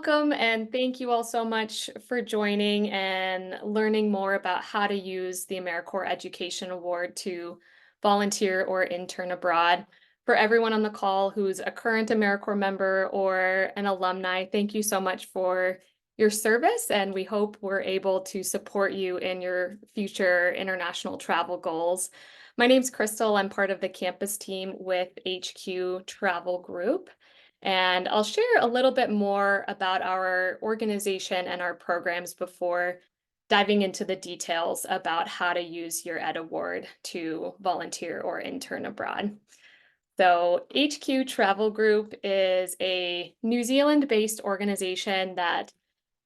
welcome, and thank you all so much for joining and learning more about how to use the AmeriCorps Education Award to volunteer or intern abroad. For everyone on the call who's a current AmeriCorps member or an alumni, thank you so much for your service, and we hope we're able to support you in your future international travel goals. My name's Crystal. I'm part of the campus team with HQ Travel Group. And I'll share a little bit more about our organization and our programs before diving into the details about how to use your Ed Award to volunteer or intern abroad. So, HQ Travel Group is a New Zealand-based organization that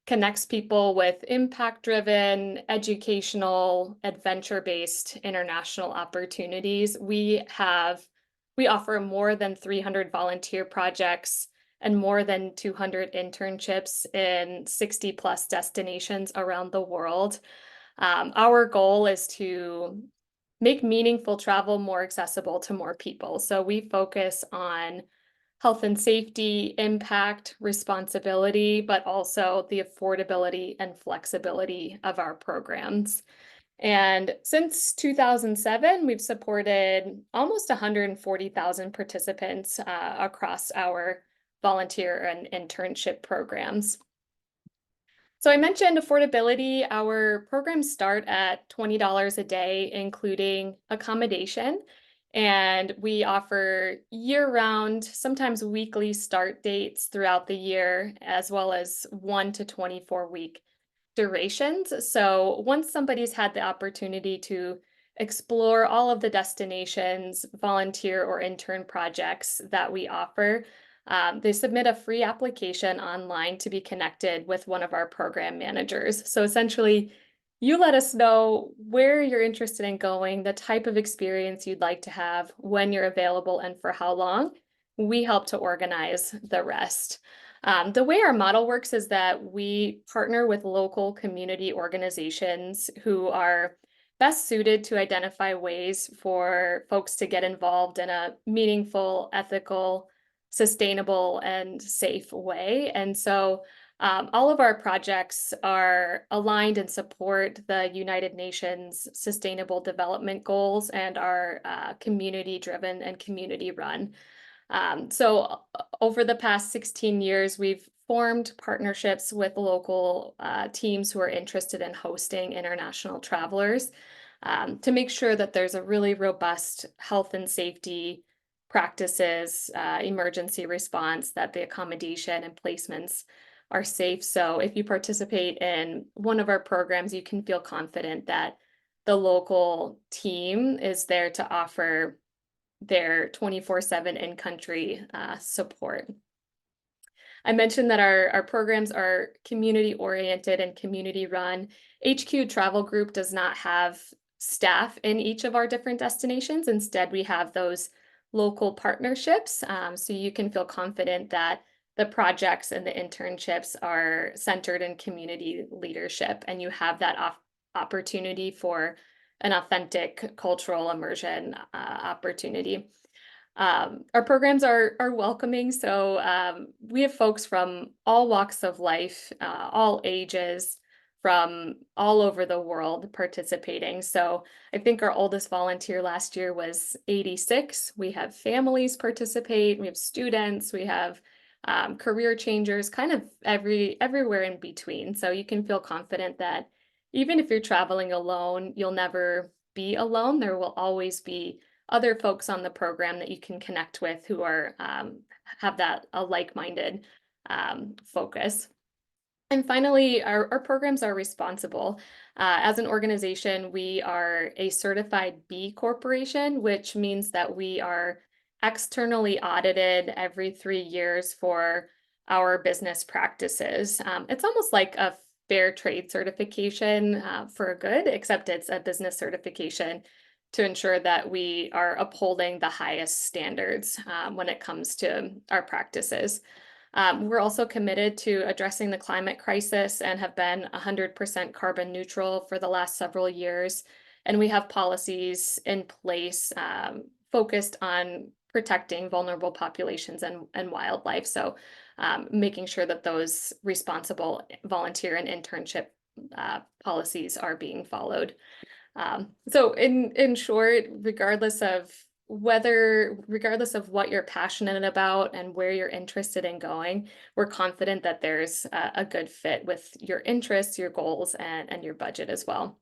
connects people with impact-driven, educational, adventure-based international opportunities. We offer more than 300 volunteer projects and more than 200 internships in 60 plus destinations around the world. Our goal is to make meaningful travel more accessible to more people. So we focus on health and safety, impact, responsibility, but also the affordability and flexibility of our programs. And since 2007, we've supported almost 140,000 participants across our volunteer and internship programs. So I mentioned affordability. Our programs start at $20 a day, including accommodation. And we offer year-round, sometimes weekly start dates throughout the year, as well as 1 to 24-week durations. So once somebody's had the opportunity to explore all of the destinations, volunteer or intern projects that we offer, they submit a free application online to be connected with one of our program managers. So essentially, you let us know where you're interested in going, the type of experience you'd like to have, when you're available, and for how long. We help to organize the rest. The way our model works is that we partner with local community organizations who are best suited to identify ways for folks to get involved in a meaningful, ethical, sustainable, and safe way. And so all of our projects are aligned and support the United Nations Sustainable Development Goals and are community-driven and community-run. Over the past 16 years, we've formed partnerships with local teams who are interested in hosting international travelers to make sure that there's a really robust health and safety practices, emergency response, that the accommodation and placements are safe. So if you participate in one of our programs, you can feel confident that the local team is there to offer their 24/7 in-country support. I mentioned that our programs are community-oriented and community-run. HQ Travel Group does not have staff in each of our different destinations. Instead, we have those local partnerships, so you can feel confident that the projects and the internships are centered in community leadership, and you have that opportunity for an authentic cultural immersion opportunity. Our programs are welcoming, so we have folks from all walks of life, all ages, from all over the world participating. So I think our oldest volunteer last year was 86. We have families participate, we have students, we have career changers, kind of everywhere in between. So you can feel confident that even if you're traveling alone, you'll never be alone. There will always be other folks on the program that you can connect with who are have that a like-minded focus. And finally, our programs are responsible. As an organization, we are a certified B Corporation, which means that we are externally audited every 3 years for our business practices. It's almost like a fair trade certification for good, except it's a business certification to ensure that we are upholding the highest standards when it comes to our practices. We're also committed to addressing the climate crisis and have been 100% carbon neutral for the last several years. And we have policies in place focused on protecting vulnerable populations and wildlife. So making sure that those responsible volunteer and internship policies are being followed. So in short, regardless of what you're passionate about and where you're interested in going, we're confident that there's a good fit with your interests, your goals, and your budget as well.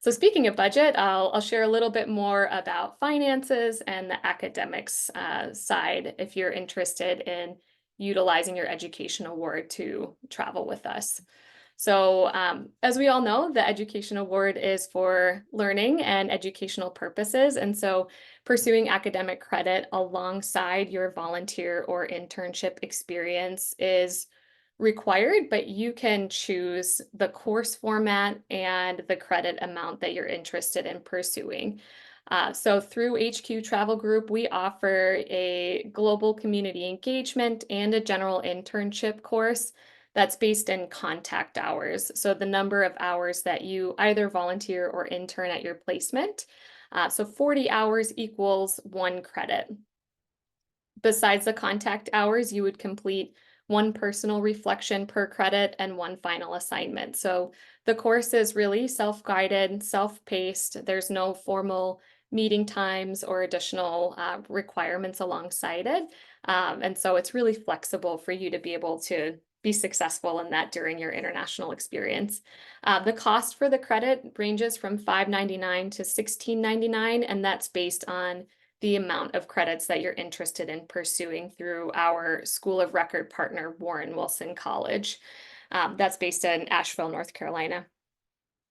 So speaking of budget, I'll share a little bit more about finances and the academics side if you're interested in utilizing your education award to travel with us. So as we all know, the Education Award is for learning and educational purposes. And so pursuing academic credit alongside your volunteer or internship experience is required, but you can choose the course format and the credit amount that you're interested in pursuing. So through HQ Travel Group, we offer a global community engagement and a general internship course that's based in contact hours. So the number of hours that you either volunteer or intern at your placement. So 40 hours equals 1 credit. Besides the contact hours, you would complete 1 personal reflection per credit and 1 final assignment. So the course is really self-guided, self-paced. There's no formal meeting times or additional requirements alongside it. And so it's really flexible for you to be able to be successful in that during your international experience. The cost for the credit ranges from $5.99 to $16.99, and that's based on the amount of credits that you're interested in pursuing through our School of Record partner, Warren Wilson College. That's based in Asheville, North Carolina.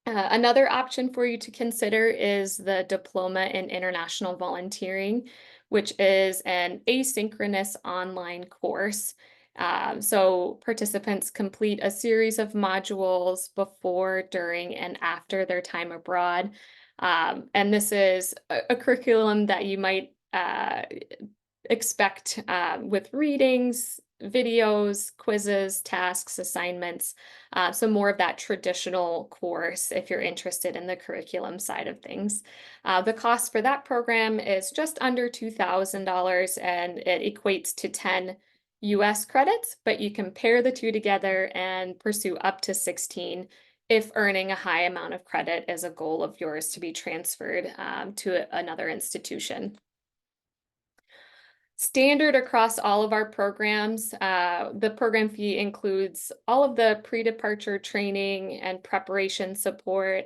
Another option for you to consider is the Diploma in International Volunteering, which is an asynchronous online course. So participants complete a series of modules before, during, and after their time abroad. And this is a curriculum that you might expect with readings, videos, quizzes, tasks, assignments. So more of that traditional course if you're interested in the curriculum side of things. The cost for that program is just under $2,000 and it equates to 10 US credits, but you can pair the two together and pursue up to 16 if earning a high amount of credit is a goal of yours to be transferred to another institution. Standard across all of our programs, the program fee includes all of the pre-departure training and preparation support,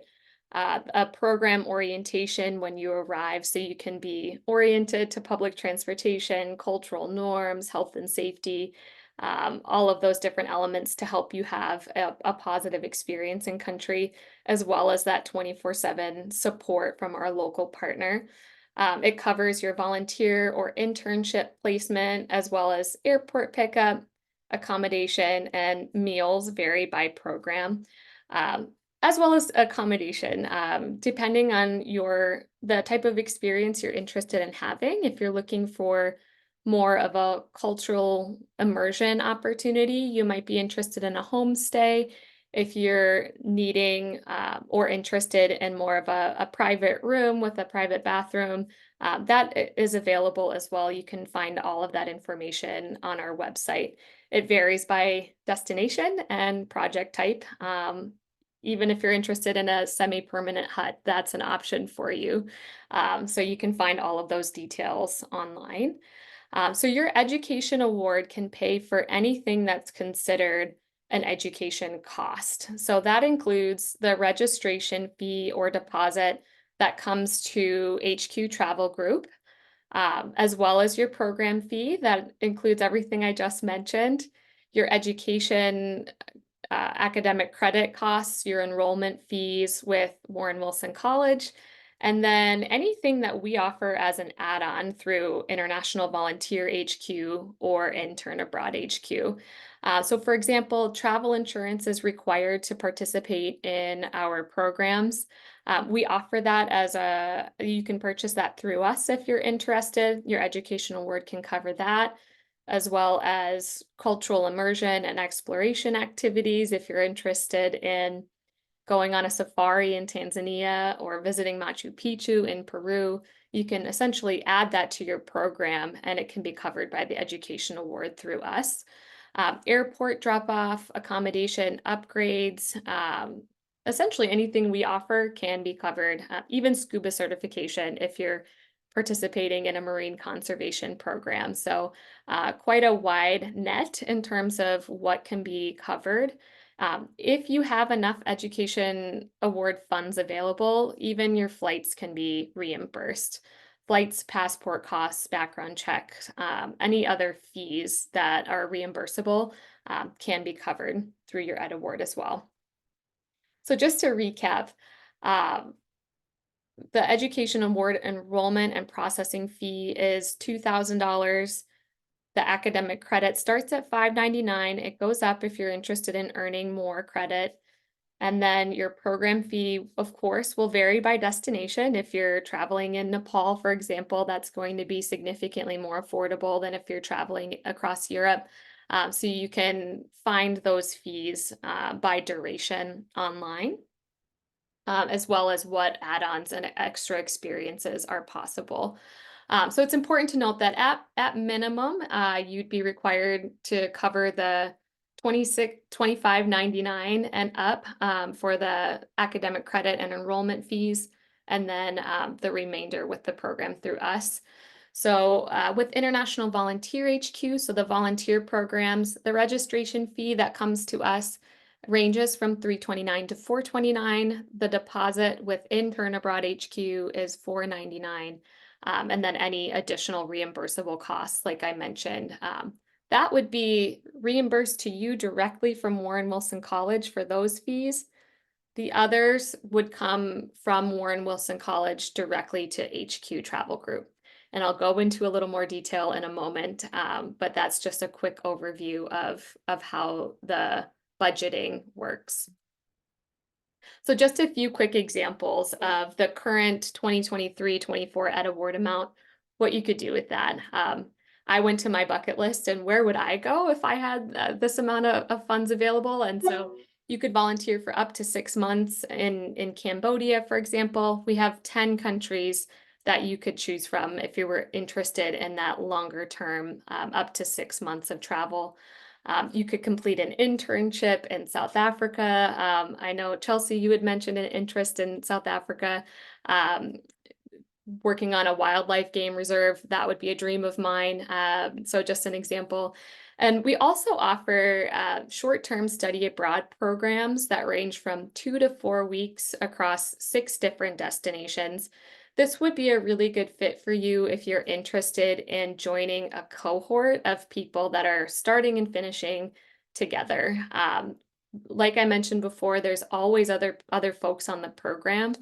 a program orientation when you arrive so you can be oriented to public transportation, cultural norms, health and safety, all of those different elements to help you have a positive experience in country, as well as that 24/7 support from our local partner. It covers your volunteer or internship placement, as well as airport pickup, accommodation, and meals vary by program, as well as accommodation, depending on the type of experience you're interested in having. If you're looking for more of a cultural immersion opportunity, you might be interested in a homestay. If you're needing or interested in more of a private room with a private bathroom, that is available as well. You can find all of that information on our website. It varies by destination and project type. Even if you're interested in a semi-permanent hut, that's an option for you. So you can find all of those details online. So your education award can pay for anything that's considered an education cost. So that includes the registration fee or deposit that comes to HQ Travel Group, as well as your program fee that includes everything I just mentioned, your education academic credit costs, your enrollment fees with Warren Wilson College, and then anything that we offer as an add-on through International Volunteer HQ or Intern Abroad HQ. So for example, travel insurance is required to participate in our programs. We offer that you can purchase that through us if you're interested. Your education award can cover that, as well as cultural immersion and exploration activities if you're interested in going on a safari in Tanzania or visiting Machu Picchu in Peru. you can essentially add that to your program and it can be covered by the education award through us. Airport drop-off, accommodation upgrades, essentially anything we offer can be covered, even SCUBA certification if you're participating in a marine conservation program. So quite a wide net in terms of what can be covered. If you have enough education award funds available, even your flights can be reimbursed. Flights, passport costs, background checks, any other fees that are reimbursable can be covered through your Ed Award as well. So just to recap, um, the Education Award enrollment and processing fee is $2,000. The academic credit starts at $599. It goes up if you're interested in earning more credit. And then your program fee, of course, will vary by destination. If you're traveling in Nepal, for example, that's going to be significantly more affordable than if you're traveling across Europe. So you can find those fees by duration online, as well as what add-ons and extra experiences are possible. So it's important to note that at minimum, you'd be required to cover the $25.99 and up for the academic credit and enrollment fees, and then the remainder with the program through us. So with International Volunteer HQ, so the volunteer programs, the registration fee that comes to us ranges from $329 to $429. The deposit with Intern Abroad HQ is $499. And then any additional reimbursable costs, like I mentioned, that would be reimbursed to you directly from Warren Wilson College for those fees. The others would come from Warren Wilson College directly to HQ Travel Group. And I'll go into a little more detail in a moment, but that's just a quick overview of how the budgeting works. So just a few quick examples of the current 2023-24 Ed Award amount, what you could do with that. I went to my bucket list and where would I go if I had this amount of funds available? And so you could volunteer for up to 6 months in Cambodia, for example. We have 10 countries that you could choose from if you were interested in that longer term, up to 6 months of travel. You could complete an internship in South Africa. I know, Chelsea, you had mentioned an interest in South Africa. Working on a wildlife game reserve, that would be a dream of mine. So just an example. And we also offer short-term study abroad programs that range from 2 to 4 weeks across 6 different destinations. This would be a really good fit for you if you're interested in joining a cohort of people that are starting and finishing together. Like I mentioned before, there's always other folks on the program.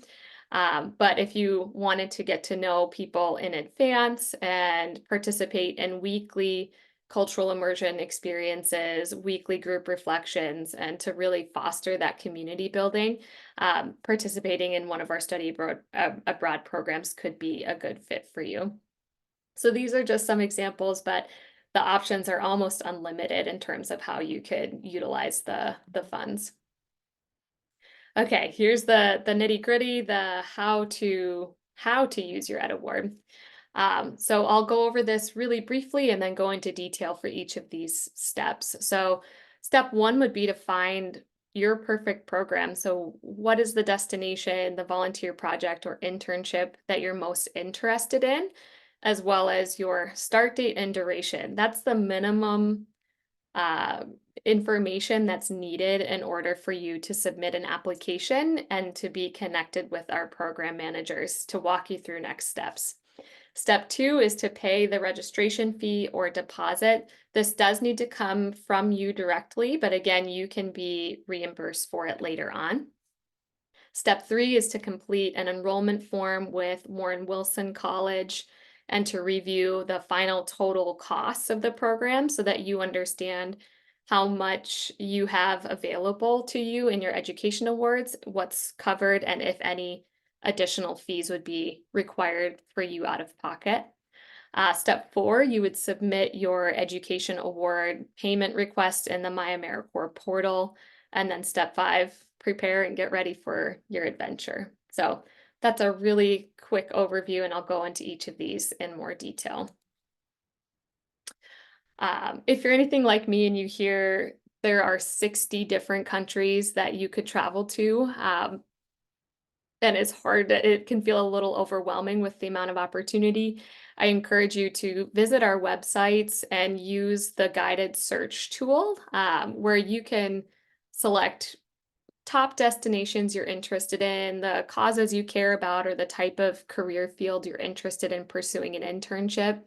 But if you wanted to get to know people in advance and participate in weekly cultural immersion experiences, weekly group reflections, and to really foster that community building, participating in one of our study abroad programs could be a good fit for you. So these are just some examples, but the options are almost unlimited in terms of how you could utilize the funds. Okay, here's the nitty-gritty, the how to use your Ed Award. So I'll go over this really briefly and then go into detail for each of these steps. So step 1 would be to find your perfect program. So what is the destination, the volunteer project or internship that you're most interested in, as well as your start date and duration. That's the minimum information that's needed in order for you to submit an application and to be connected with our program managers to walk you through next steps. Step 2 is to pay the registration fee or deposit. This does need to come from you directly, but again, you can be reimbursed for it later on. Step 3 is to complete an enrollment form with Warren Wilson College and to review the final total costs of the program so that you understand how much you have available to you in your education awards, what's covered, and if any additional fees would be required for you out of pocket. Step 4, you would submit your education award payment request in the My AmeriCorps portal. And then step 5, prepare and get ready for your adventure. So that's a really quick overview, and I'll go into each of these in more detail. If you're anything like me and you hear there are 60 different countries that you could travel to, and it's hard, it can feel a little overwhelming with the amount of opportunity. I encourage you to visit our websites and use the guided search tool, where you can select top destinations you're interested in, the causes you care about, or the type of career field you're interested in pursuing an internship.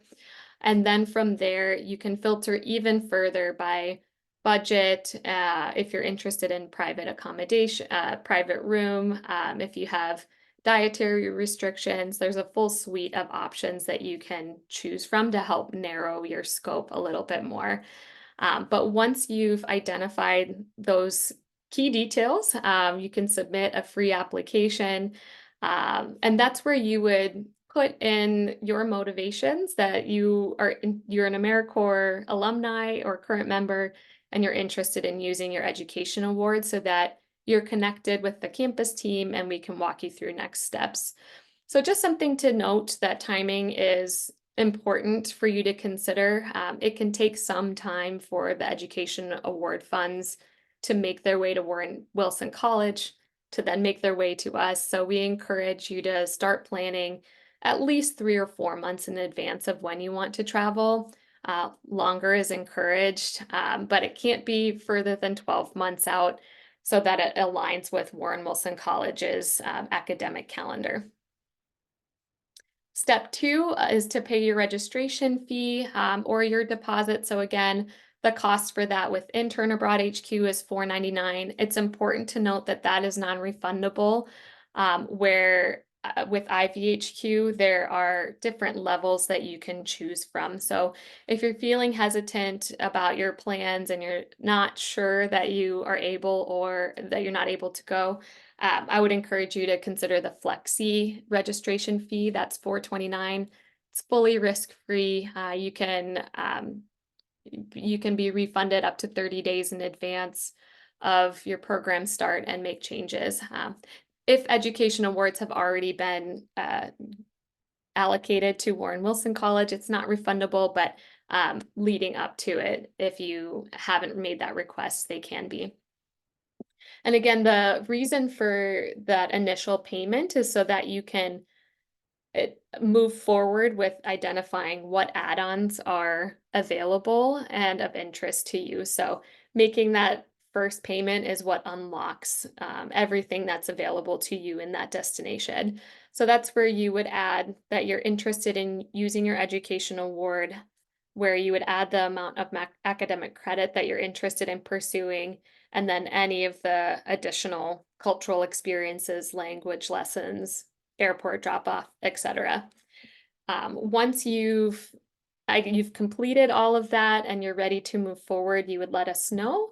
And then from there, you can filter even further by budget, if you're interested in private accommodation, private room, if you have dietary restrictions, there's a full suite of options that you can choose from to help narrow your scope a little bit more. But once you've identified those key details, you can submit a free application. And that's where you would put in your motivations that you're an AmeriCorps alumni or current member, and you're interested in using your education award so that you're connected with the campus team and we can walk you through next steps. So just something to note that timing is important for you to consider. It can take some time for the education award funds to make their way to Warren Wilson College, to then make their way to us. So we encourage you to start planning at least 3 or 4 months in advance of when you want to travel. Longer is encouraged, but it can't be further than 12 months out so that it aligns with Warren Wilson College's academic calendar. Step 2 is to pay your registration fee, or your deposit. So again, the cost for that with Intern Abroad HQ is $4.99. It's important to note that that is non-refundable, where with IVHQ, there are different levels that you can choose from. So if you're feeling hesitant about your plans and you're not sure that you are able or that you're not able to go, I would encourage you to consider the Flexi registration fee. That's $4.29. It's fully risk-free. You can be refunded up to 30 days in advance of your program start and make changes. If education awards have already been allocated to Warren Wilson College, it's not refundable, but leading up to it, if you haven't made that request, they can be. And again, the reason for that initial payment is so that you can move forward with identifying what add-ons are available and of interest to you. So making that first payment is what unlocks everything that's available to you in that destination. So that's where you would add that you're interested in using your education award, where you would add the amount of academic credit that you're interested in pursuing, and then any of the additional cultural experiences, language lessons, airport drop-off, etc. Once you've completed all of that and you're ready to move forward, you would let us know,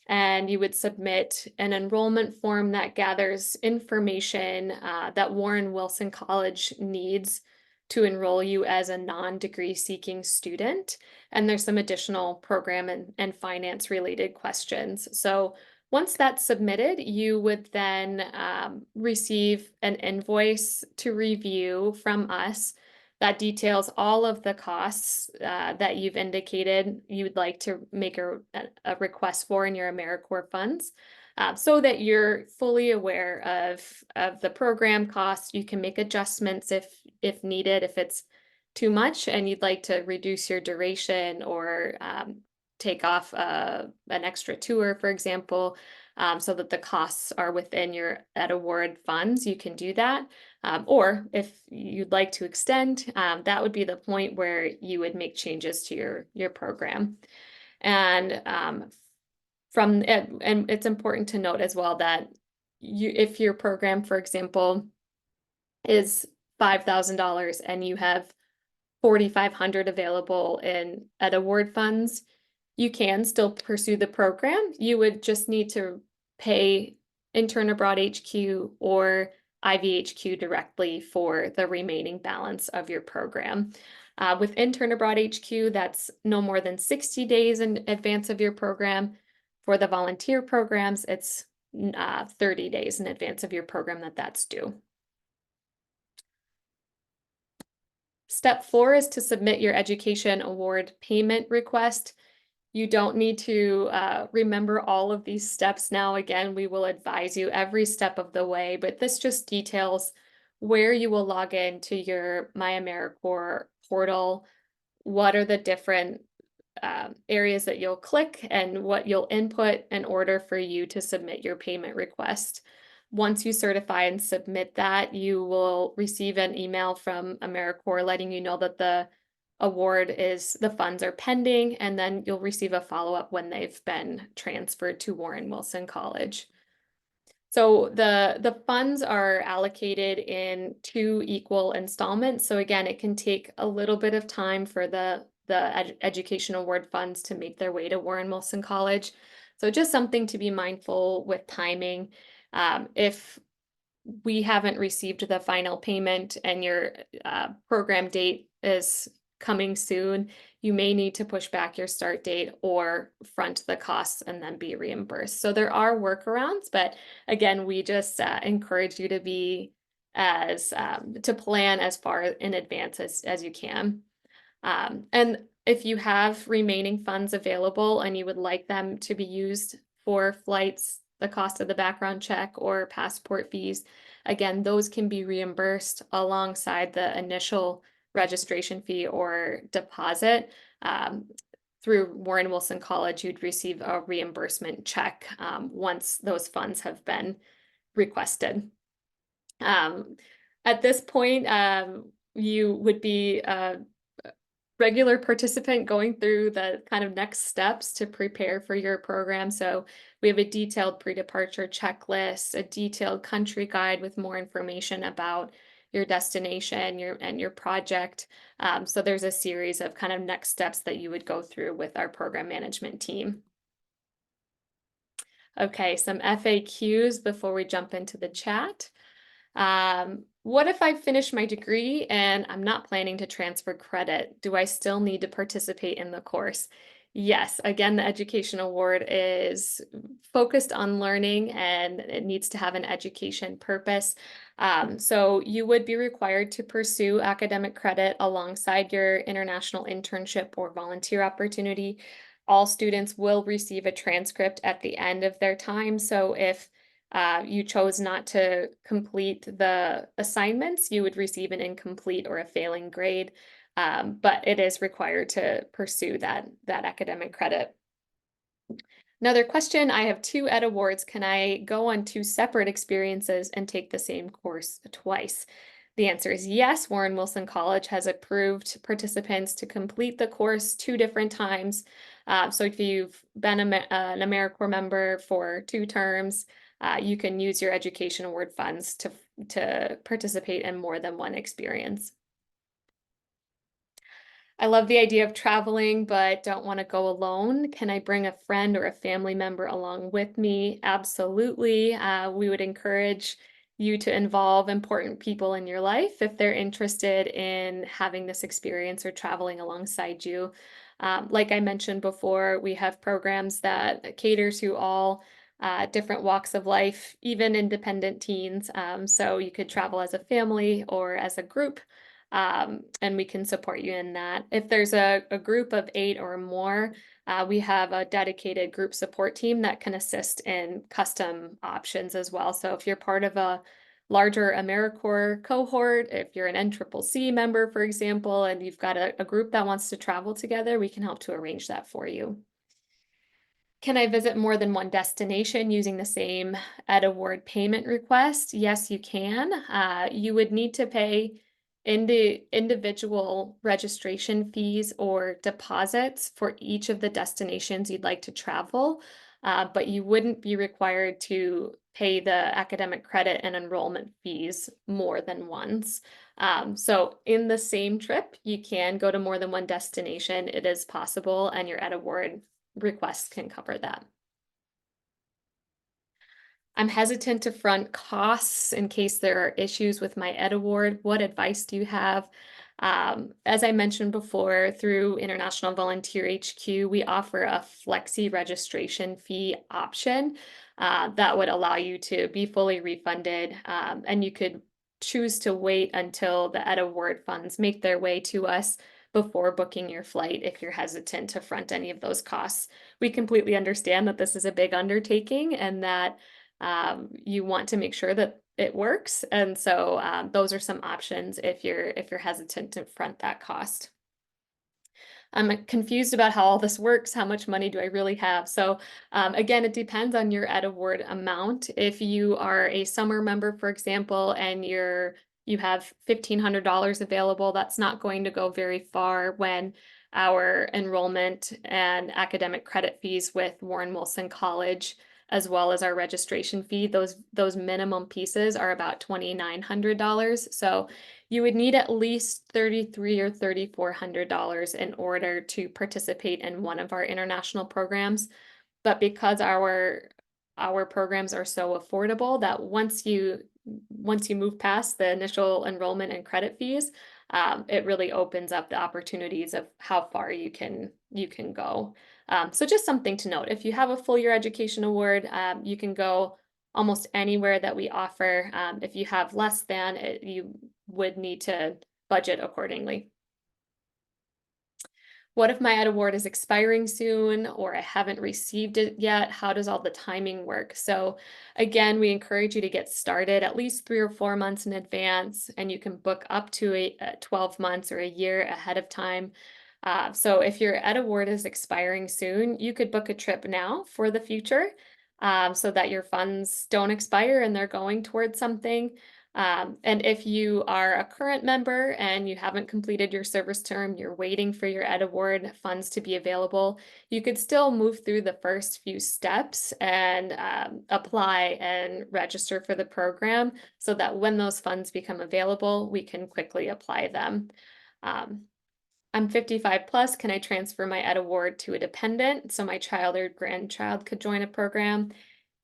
and you would submit an enrollment form that gathers information that Warren Wilson College needs to enroll you as a non-degree seeking student. And there's some additional program and finance related questions. So once that's submitted, you would then receive an invoice to review from us that details all of the costs that you've indicated you would like to make a request for in your AmeriCorps funds, so that you're fully aware of the program costs. You can make adjustments if needed, if it's too much and you'd like to reduce your duration or take off an extra tour, for example, so that the costs are within your Ed Award funds, you can do that. Or if you'd like to extend, that would be the point where you would make changes to your program. And from it, and it's important to note as well that if your program, for example, is $5,000 and you have $4,500 available in Ed Award funds, you can still pursue the program. You would just need to pay Intern Abroad HQ or IVHQ directly for the remaining balance of your program. With Intern Abroad HQ, that's no more than 60 days in advance of your program. For the volunteer programs, it's 30 days in advance of your program that's due. Step 4 is to submit your education award payment request. You don't need to remember all of these steps now. Again, we will advise you every step of the way, but this just details where you will log in to your My AmeriCorps portal, what are the different areas that you'll click and what you'll input in order for you to submit your payment request. Once you certify and submit that, you will receive an email from AmeriCorps letting you know that the the funds are pending, and then you'll receive a follow-up when they've been transferred to Warren Wilson College. So the funds are allocated in 2 equal installments. So again, it can take a little bit of time for the education award funds to make their way to Warren Wilson College. So just something to be mindful with timing. If we haven't received the final payment and your program date is coming soon, you may need to push back your start date or front the costs and then be reimbursed. So there are workarounds, but again, we just encourage you to be to plan as far in advance as you can. And if you have remaining funds available and you would like them to be used for flights, the cost of the background check, or passport fees, again, those can be reimbursed alongside the initial registration fee or deposit. Through Warren Wilson College, you'd receive a reimbursement check once those funds have been requested. At this point, you would be regular participant going through the kind of next steps to prepare for your program. So we have a detailed pre-departure checklist, a detailed country guide with more information about your destination, your project. So there's a series of kind of next steps that you would go through with our program management team. Okay, some FAQs before we jump into the chat. What if I finish my degree and I'm not planning to transfer credit? Do I still need to participate in the course? Yes, again, the Education Award is focused on learning and it needs to have an education purpose. So you would be required to pursue academic credit alongside your international internship or volunteer opportunity. All students will receive a transcript at the end of their time. So if you chose not to complete the assignments, you would receive an incomplete or a failing grade, but it is required to pursue that academic credit. Another question, I have 2 ed awards. Can I go on 2 separate experiences and take the same course twice? The answer is yes. Warren Wilson College has approved participants to complete the course 2 different times. So if you've been an AmeriCorps member for 2 terms, you can use your education award funds to participate in more than one experience. I love the idea of traveling, but don't want to go alone. Can I bring a friend or a family member along with me? Absolutely. We would encourage you to involve important people in your life if they're interested in having this experience or traveling alongside you. Like I mentioned before, we have programs that cater to all different walks of life, even independent teens. So you could travel as a family or as a group, and we can support you in that. If there's a group of 8 or more, we have a dedicated group support team that can assist in custom options as well. So if you're part of a larger AmeriCorps cohort, if you're an NCCC member, for example, and you've got a group that wants to travel together, we can help to arrange that for you. Can I visit more than one destination using the same Ed Award payment request? Yes, you can. You would need to pay individual registration fees or deposits for each of the destinations you'd like to travel, but you wouldn't be required to pay the academic credit and enrollment fees more than once. So in the same trip, you can go to more than one destination. It is possible, and your Ed Award requests can cover that. I'm hesitant to front costs in case there are issues with my Ed Award. What advice do you have? As I mentioned before, through International Volunteer HQ, we offer a flexi registration fee option that would allow you to be fully refunded, and you could choose to wait until the Ed Award funds make their way to us before booking your flight if you're hesitant to front any of those costs. We completely understand that this is a big undertaking and that you want to make sure that it works. And so those are some options if you're hesitant to front that cost. I'm confused about how all this works. How much money do I really have? So again, it depends on your Ed Award amount. If you are a summer member, for example, and you have $1,500 available, that's not going to go very far when our enrollment and academic credit fees with Warren Wilson College, as well as our registration fee, those minimum pieces are about $2,900. So you would need at least $3,300 or $3,400 in order to participate in one of our international programs. But because our programs are so affordable that once you move past the initial enrollment and credit fees, it really opens up the opportunities of how far you can go. So just something to note. If you have a full year education award, you can go almost anywhere that we offer. If you have less than, you would need to budget accordingly. What if my Ed Award is expiring soon or I haven't received it yet? How does all the timing work? So again, we encourage you to get started at least 3 or 4 months in advance, and you can book up to 12 months or a year ahead of time. So if your Ed Award is expiring soon, you could book a trip now for the future, so that your funds don't expire and they're going towards something. And if you are a current member and you haven't completed your service term, you're waiting for your Ed Award funds to be available, you could still move through the first few steps and apply and register for the program so that when those funds become available, we can quickly apply them. I'm 55 plus. Can I transfer my Ed Award to a dependent so my child or grandchild could join a program?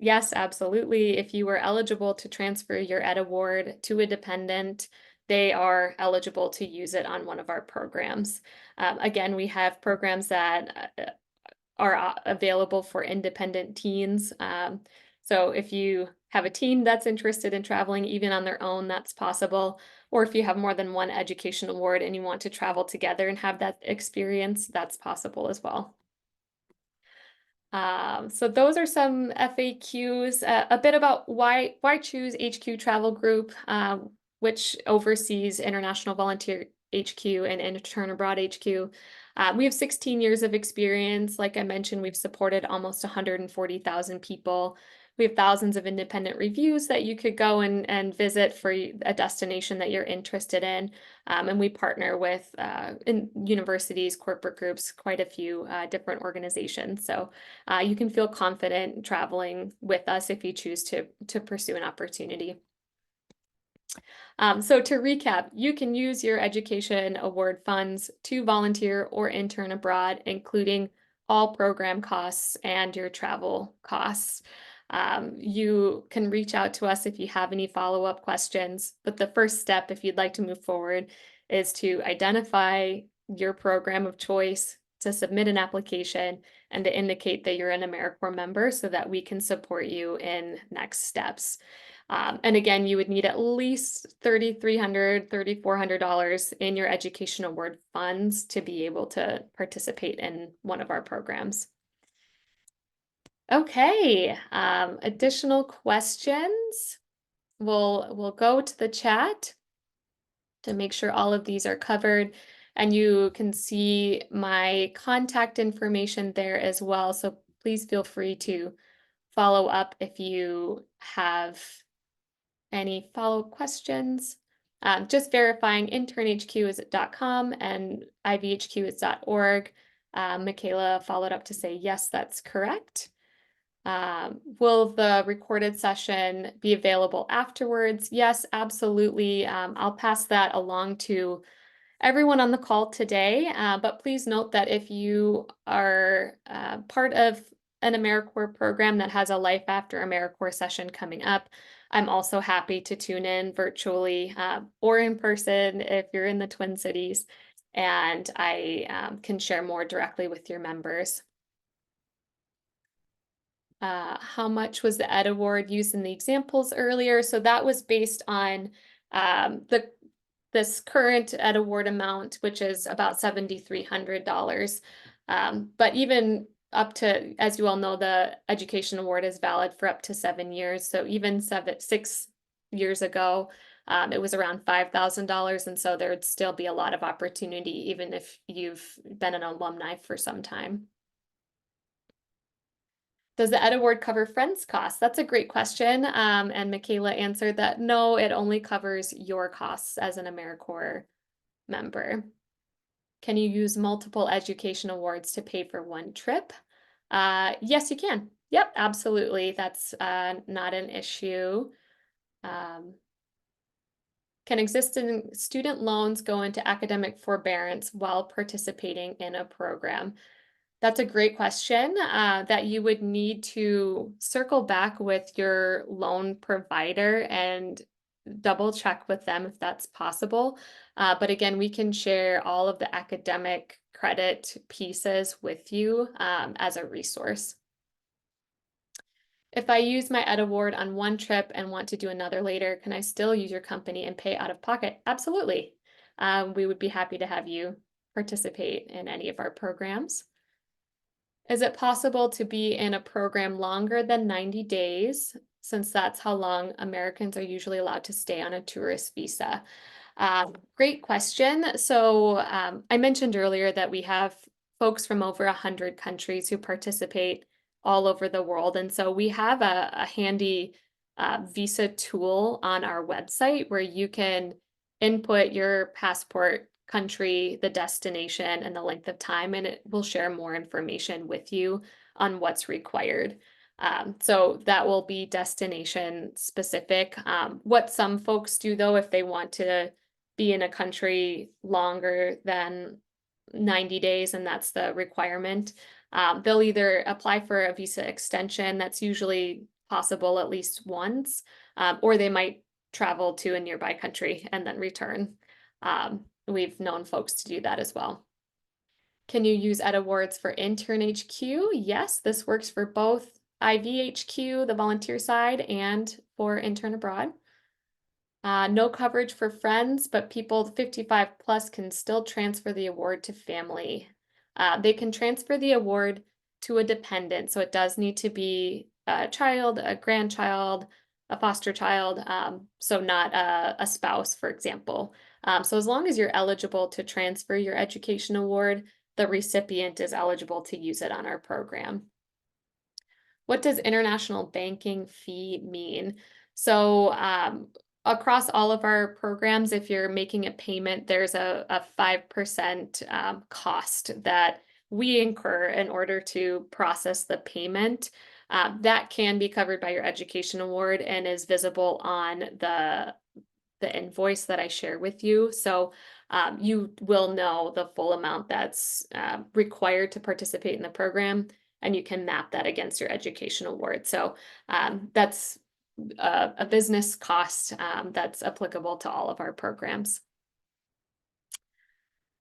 Yes, absolutely. If you are eligible to transfer your Ed Award to a dependent, they are eligible to use it on one of our programs. Again, we have programs that are available for independent teens. So if you have a teen that's interested in traveling even on their own, that's possible. Or if you have more than one education award and you want to travel together and have that experience, that's possible as well. So those are some FAQs, a bit about why choose HQ Travel Group, which oversees International Volunteer HQ and Intern Abroad HQ. We have 16 years of experience. Like I mentioned, we've supported almost 140,000 people. We have thousands of independent reviews that you could go and visit for a destination that you're interested in. And we partner with universities, corporate groups, quite a few different organizations. So you can feel confident traveling with us if you choose to pursue an opportunity. So to recap, you can use your education award funds to volunteer or intern abroad, including all program costs and your travel costs. You can reach out to us if you have any follow-up questions, but the first step, if you'd like to move forward, is to identify your program of choice, to submit an application, and to indicate that you're an AmeriCorps member so that we can support you in next steps. And again, you would need at least $3,300, $3,400 in your education award funds to be able to participate in one of our programs. Okay, additional questions? We'll go to the chat to make sure all of these are covered, and you can see my contact information there as well. So please feel free to follow up if you have any follow-up questions. Just verifying internhq is .com and ivhq is .org. Michaela followed up to say, yes, that's correct. Will the recorded session be available afterwards? Yes, absolutely. I'll pass that along to everyone on the call today, but please note that if you are part of an AmeriCorps program that has a Life After AmeriCorps session coming up, I'm also happy to tune in virtually or in person if you're in the Twin Cities, and I can share more directly with your members. How much was the Ed Award used in the examples earlier? So that was based on This current Ed Award amount, which is about $7,300. But even up to, as you all know, the Education Award is valid for up to 7 years. So even 6 years ago, it was around $5,000. And so there would still be a lot of opportunity, even if you've been an alumni for some time. Does the Ed Award cover Friends costs? That's a great question. And Michaela answered that no, it only covers your costs as an AmeriCorps member. Can you use multiple education awards to pay for one trip? Yes, you can. Yep, absolutely. That's not an issue. Can existing student loans go into academic forbearance while participating in a program? That's a great question that you would need to circle back with your loan provider and double check with them if that's possible. But again, we can share all of the academic credit pieces with you as a resource. If I use my Ed Award on one trip and want to do another later, can I still use your company and pay out of pocket? Absolutely. We would be happy to have you participate in any of our programs. Is it possible to be in a program longer than 90 days, since that's how long Americans are usually allowed to stay on a tourist visa? Great question. So I mentioned earlier that we have folks from over 100 countries who participate all over the world. And so we have a handy visa tool on our website where you can input your passport country, the destination, and the length of time, and it will share more information with you on what's required. So that will be destination specific. What some folks do though, if they want to be in a country longer than 90 days, and that's the requirement, they'll either apply for a visa extension, that's usually possible at least once, or they might travel to a nearby country and then return. We've known folks to do that as well. Can you use Ed Awards for Intern HQ? Yes, this works for both IVHQ, the volunteer side, and for Intern Abroad. No coverage for friends, but people 55 plus can still transfer the award to family. They can transfer the award to a dependent, so it does need to be a child, a grandchild, a foster child, so not a spouse, for example. So as long as you're eligible to transfer your education award, the recipient is eligible to use it on our program. What does international banking fee mean? So across all of our programs, if you're making a payment, there's a 5% cost that we incur in order to process the payment. That can be covered by your education award and is visible on the invoice that I share with you. So you will know the full amount that's required to participate in the program, and you can map that against your education award. So that's a business cost that's applicable to all of our programs.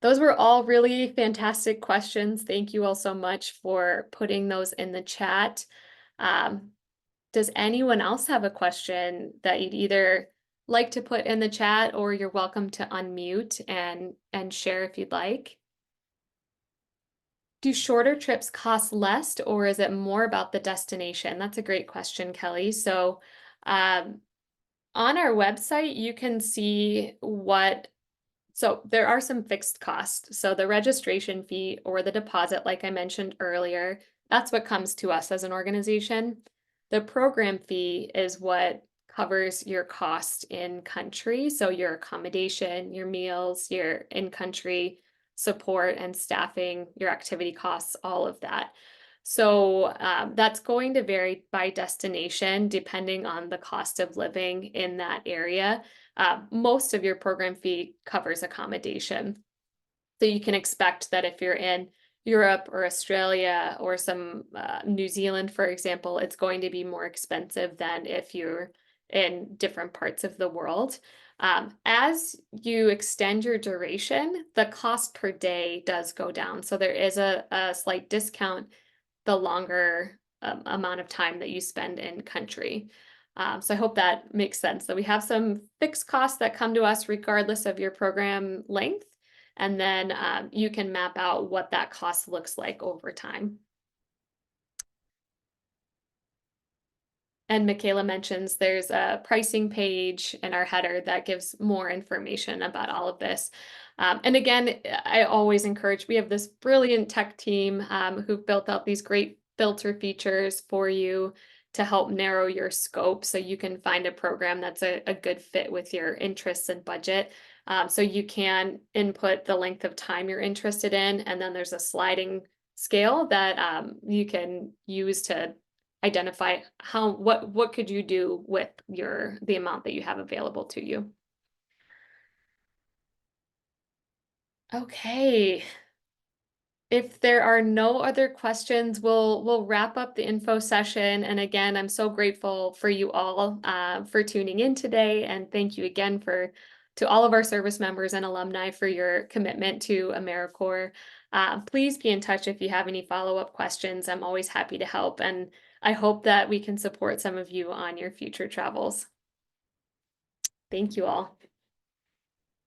Those were all really fantastic questions. Thank you all so much for putting those in the chat. Does anyone else have a question that you'd either like to put in the chat, or you're welcome to unmute and share if you'd like? Do shorter trips cost less, or is it more about the destination? That's a great question, Kelly. So on our website, you can see so there are some fixed costs. So the registration fee or the deposit, like I mentioned earlier, that's what comes to us as an organization. The program fee is what covers your cost in country. So your accommodation, your meals, your in-country support and staffing, your activity costs, all of that. So that's going to vary by destination depending on the cost of living in that area. Most of your program fee covers accommodation. So you can expect that if you're in Europe or Australia or some New Zealand, for example, it's going to be more expensive than if you're in different parts of the world. As you extend your duration, the cost per day does go down. So there is a slight discount the longer amount of time that you spend in country. So I hope that makes sense. So we have some fixed costs that come to us regardless of your program length, and then you can map out what that cost looks like over time. And Michaela mentions there's a pricing page in our header that gives more information about all of this. And again, I always encourage, we have this brilliant tech team who've built out these great filter features for you to help narrow your scope so you can find a program that's a good fit with your interests and budget. So you can input the length of time you're interested in, and then there's a sliding scale that you can use to identify what could you do with the amount that you have available to you. Okay. If there are no other questions, we'll wrap up the info session. And again, I'm so grateful for you all for tuning in today. And thank you again to all of our service members and alumni for your commitment to AmeriCorps. Please be in touch if you have any follow-up questions. I'm always happy to help. And I hope that we can support some of you on your future travels. Thank you all.